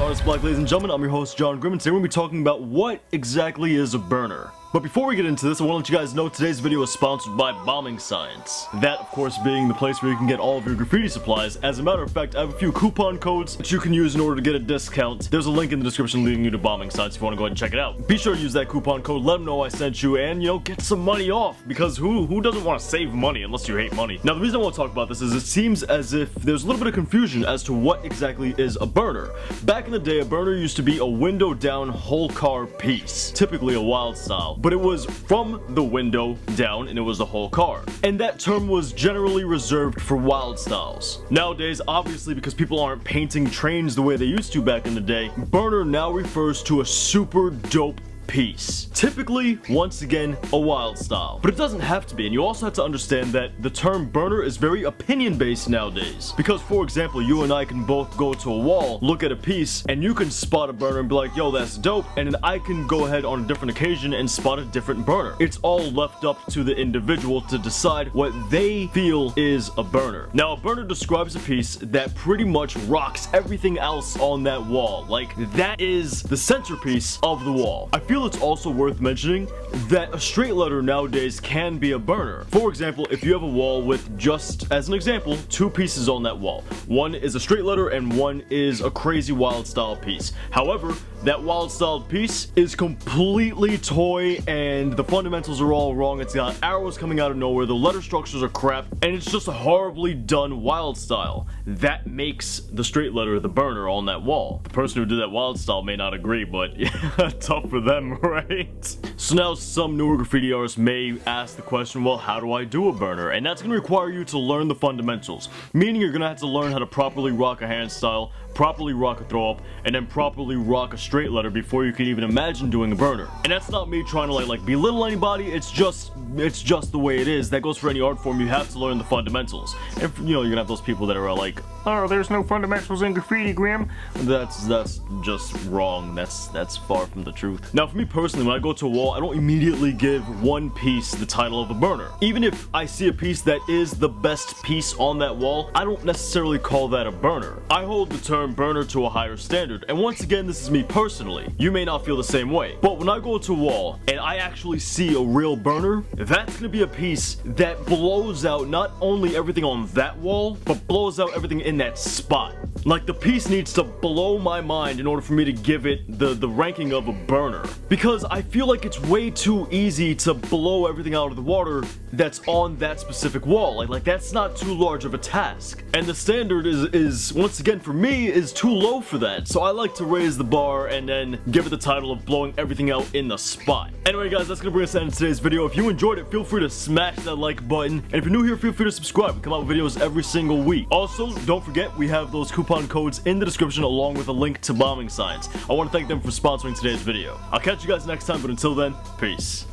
Honest Black, ladies and gentlemen. I'm your host, John Grimm, and today we're going to be talking about what exactly is a burner. But before we get into this, I want to let you guys know today's video is sponsored by BombingScience. That, of course, being the place where you can get all of your graffiti supplies. As a matter of fact, I have a few coupon codes that you can use in order to get a discount. There's a link in the description leading you to BombingScience if you want to go ahead and check it out. Be sure to use that coupon code, let them know I sent you, and, you know, get some money off. Because who doesn't want to save money unless you hate money? Now, the reason I want to talk about this is it seems as if there's a little bit of confusion as to what exactly is a burner. Back in the day, a burner used to be a window-down whole car piece, typically a wild style, but it was from the window down and it was the whole car. And that term was generally reserved for wild styles. Nowadays, obviously because people aren't painting trains the way they used to back in the day, burner now refers to a super dope piece. Typically, once again, a wild style. But it doesn't have to be, and you also have to understand that the term burner is very opinion-based nowadays. Because, for example, you and I can both go to a wall, look at a piece, and you can spot a burner and be like, yo, that's dope, and then I can go ahead on a different occasion and spot a different burner. It's all left up to the individual to decide what they feel is a burner. Now, a burner describes a piece that pretty much rocks everything else on that wall. Like, that is the centerpiece of the wall. I feel it's also worth mentioning that a straight letter nowadays can be a burner. For example, if you have a wall with, just as an example, two pieces on that wall. One is a straight letter and one is a crazy wild style piece. However, that wild style piece is completely toy and the fundamentals are all wrong. It's got arrows coming out of nowhere, the letter structures are crap, and it's just a horribly done wild style. That makes the straight letter the burner on that wall. The person who did that wild style may not agree, but yeah, tough for them, right? So now some newer graffiti artists may ask the question, well, how do I do a burner? And that's going to require you to learn the fundamentals, meaning you're going to have to learn how to properly rock a hand style, properly rock a throw up, and then properly rock a straight letter before you can even imagine doing a burner. And that's not me trying to like belittle anybody, it's just the way it is. That goes for any art form. You have to learn the fundamentals. And you know, you're gonna have those people that are like, oh, there's no fundamentals in graffiti, Graham. That's just wrong. That's far from the truth. Now, for me personally, when I go to a wall, I don't immediately give one piece the title of a burner. Even if I see a piece that is the best piece on that wall, I don't necessarily call that a burner. I hold the term burner to a higher standard, and once again, this is me personally. You may not feel the same way, but when I go to a wall and I actually see a real burner, that's gonna be a piece that blows out not only everything on that wall, but blows out everything in that spot. Like, the piece needs to blow my mind in order for me to give it the ranking of a burner. Because I feel like it's way too easy to blow everything out of the water that's on that specific wall. Like that's not too large of a task. And the standard is once again, for me, is too low for that. So I like to raise the bar and then give it the title of blowing everything out in the spot. Anyway, guys, that's gonna bring us to the end of today's video. If you enjoyed it, feel free to smash that like button. And if you're new here, feel free to subscribe. We come out with videos every single week. Also, don't forget, we have those coupon codes in the description along with a link to BombingScience. I want to thank them for sponsoring today's video. I'll catch you guys next time, but until then, peace.